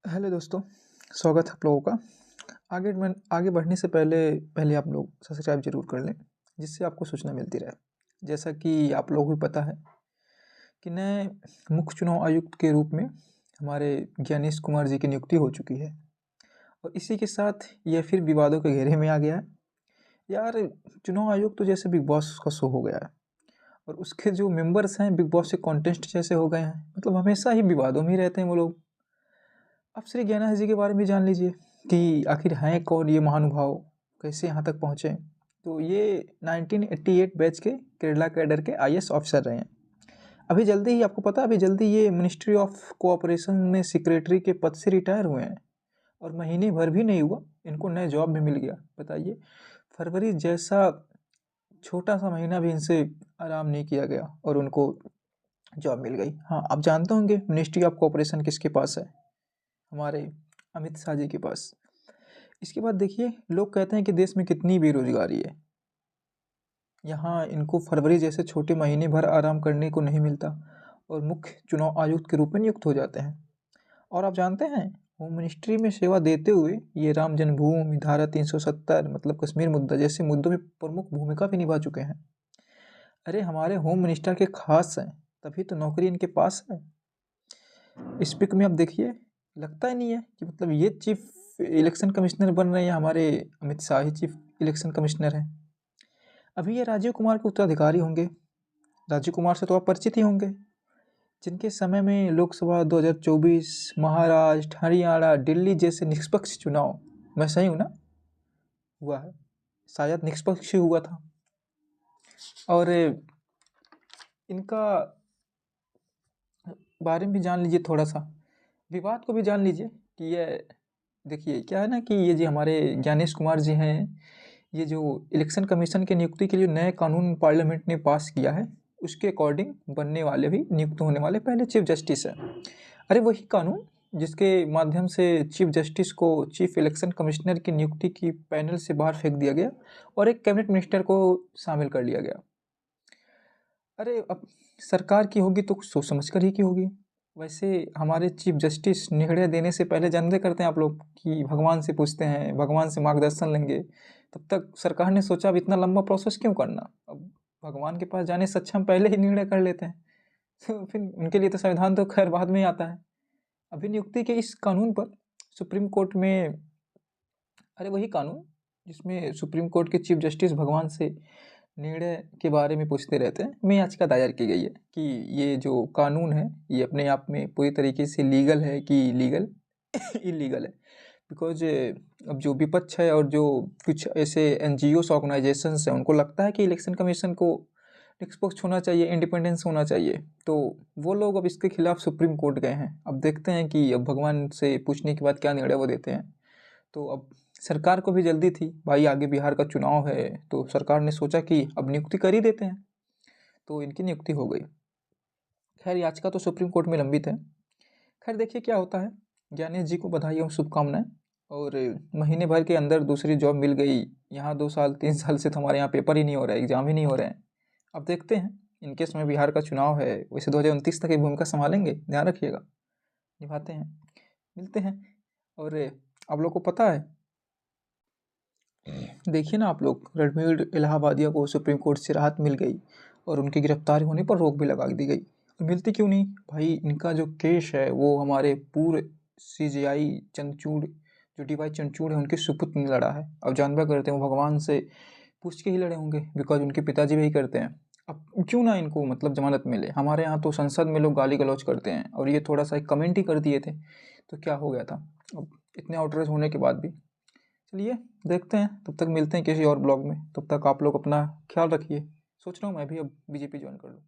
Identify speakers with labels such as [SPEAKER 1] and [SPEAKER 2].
[SPEAKER 1] Hello दोस्तों, स्वागत है आप लोगों का। आगे बढ़ने से पहले पहले आप लोग सब्सक्राइब ज़रूर कर लें, जिससे आपको सूचना मिलती रहे। जैसा कि आप लोगों को भी पता है कि नए मुख्य चुनाव आयुक्त के रूप में हमारे ज्ञानेश कुमार जी की नियुक्ति हो चुकी है और इसी के साथ यह फिर विवादों के घेरे में आ गया है। यार, चुनाव आयोग तो जैसे बिग बॉस का शो हो गया है और उसके जो मेंबर्स हैं बिग बॉस से कॉन्टेस्ट जैसे हो गए हैं। मतलब हमेशा ही विवादों में ही रहते हैं वो लोग। आप श्री ज्ञानस जी के बारे में जान लीजिए कि आखिर हैं कौन ये महानुभाव, कैसे यहाँ तक पहुँचे। तो ये 1988 बैच के केरला कैडर के आईएएस ऑफिसर रहे हैं। अभी जल्दी ही आपको पता है, अभी जल्दी ये मिनिस्ट्री ऑफ कोऑपरेशन में सेक्रेटरी के पद से रिटायर हुए हैं और महीने भर भी नहीं हुआ इनको नया जॉब भी मिल गया। बताइए, फरवरी जैसा छोटा सा महीना भी इनसे आराम नहीं किया गया और उनको जॉब मिल गई। हाँ, आप जानते होंगे मिनिस्ट्री ऑफ कोऑपरेशन किसके पास है? हमारे अमित शाह जी के पास। इसके बाद देखिए, लोग कहते हैं कि देश में कितनी बेरोजगारी है। यहाँ इनको फरवरी जैसे छोटे महीने भर आराम करने को नहीं मिलता और मुख्य चुनाव आयुक्त के रूप में नियुक्त हो जाते हैं। और आप जानते हैं, होम मिनिस्ट्री में सेवा देते हुए ये राम जन्मभूमि, धारा 370 मतलब कश्मीर मुद्दा जैसे मुद्दों में प्रमुख भूमिका भी निभा चुके हैं। अरे, हमारे होम मिनिस्टर के खास हैं, तभी तो नौकरी इनके पास है। इस पिक में आप देखिए, लगता ही नहीं है कि मतलब ये चीफ इलेक्शन कमिश्नर बन रहे हैं। हमारे अमित शाह ही चीफ इलेक्शन कमिश्नर हैं। अभी ये राजीव कुमार के उत्तराधिकारी होंगे। राजीव कुमार से तो आप परिचित ही होंगे, जिनके समय में लोकसभा 2024, महाराष्ट्र, हरियाणा, दिल्ली जैसे निष्पक्ष चुनाव, मैं सही हूँ ना, हुआ है। शायद निष्पक्ष ही हुआ था। और इनका बारे में भी जान लीजिए, थोड़ा सा विवाद को भी जान लीजिए कि ये देखिए क्या है ना कि ये जो हमारे ज्ञानेश कुमार जी हैं, ये जो इलेक्शन कमीशन की नियुक्ति के लिए नए कानून पार्लियामेंट ने पास किया है, उसके अकॉर्डिंग बनने वाले भी नियुक्त होने वाले पहले चीफ जस्टिस है। अरे, वही कानून जिसके माध्यम से चीफ जस्टिस को चीफ इलेक्शन कमिश्नर की नियुक्ति की पैनल से बाहर फेंक दिया गया और एक कैबिनेट मिनिस्टर को शामिल कर लिया गया। अरे, अब सरकार की होगी तो सोच समझ कर ही की होगी। वैसे हमारे चीफ जस्टिस निर्णय देने से पहले जानते करते हैं आप लोग कि भगवान से पूछते हैं, भगवान से मार्गदर्शन लेंगे। तब तक सरकार ने सोचा अब इतना लंबा प्रोसेस क्यों करना, अब भगवान के पास जाने से अच्छा हम पहले ही निर्णय कर लेते हैं। तो फिर उनके लिए तो संविधान तो खैर बाद में ही आता है। अभी नियुक्ति के इस कानून पर सुप्रीम कोर्ट में, अरे वही कानून जिसमें सुप्रीम कोर्ट के चीफ जस्टिस भगवान से निर्णय के बारे में पूछते रहते हैं, में याचिका दायर की गई है कि ये जो कानून है ये अपने आप में पूरी तरीके से लीगल है कि लीगल इलीगल है। बिकॉज अब जो विपक्ष है और जो कुछ ऐसे एनजीओस ऑर्गेनाइजेशंस हैं, उनको लगता है कि इलेक्शन कमीशन को निष्पक्ष होना चाहिए, इंडिपेंडेंस होना चाहिए। तो वो लोग अब इसके खिलाफ सुप्रीम कोर्ट गए हैं। अब देखते हैं कि अब भगवान से पूछने के बाद क्या निर्णय वो देते हैं। तो अब सरकार को भी जल्दी थी भाई, आगे बिहार का चुनाव है, तो सरकार ने सोचा कि अब नियुक्ति कर ही देते हैं, तो इनकी नियुक्ति हो गई। खैर, याचिका तो सुप्रीम कोर्ट में लंबित है। खैर, देखिए क्या होता है। ज्ञानेश जी को बधाई और शुभकामनाएं। और महीने भर के अंदर दूसरी जॉब मिल गई। यहाँ 2 साल 3 साल से तो हमारे यहाँ पेपर ही नहीं हो रहा है, एग्जाम ही नहीं हो रहे हैं। अब देखते हैं, इनके समय बिहार का चुनाव है, वैसे 2029 तक ये भूमिका संभालेंगे, ध्यान रखिएगा, निभाते हैं, मिलते हैं। और आप लोग को पता है, देखिए ना आप लोग, रणबीर इलाहाबादिया को सुप्रीम कोर्ट से राहत मिल गई और उनकी गिरफ्तारी होने पर रोक भी लगा दी गई। तो मिलती क्यों नहीं भाई? इनका जो केस है वो हमारे पूर्व सीजेआई चंद्रचूड़, जो डीवाई चंद्रचूड़ है, उनके सुपुत्र ने लड़ा है। अब जानबा करते हैं वो भगवान से पूछ के ही लड़े होंगे, बिकॉज उनके पिताजी वही करते हैं। अब क्यों ना इनको मतलब जमानत मिले? हमारे यहाँ तो संसद में लोग गाली गलौज करते हैं और ये थोड़ा सा एक कमेंट ही कर दिए थे, तो क्या हो गया था? अब इतने आउटरेज होने के बाद भी। चलिए देखते हैं, तब तक मिलते हैं किसी और ब्लॉग में। तब तक आप लोग अपना ख्याल रखिए। सोच रहा हूँ मैं भी अब बीजेपी ज्वाइन कर लूँ।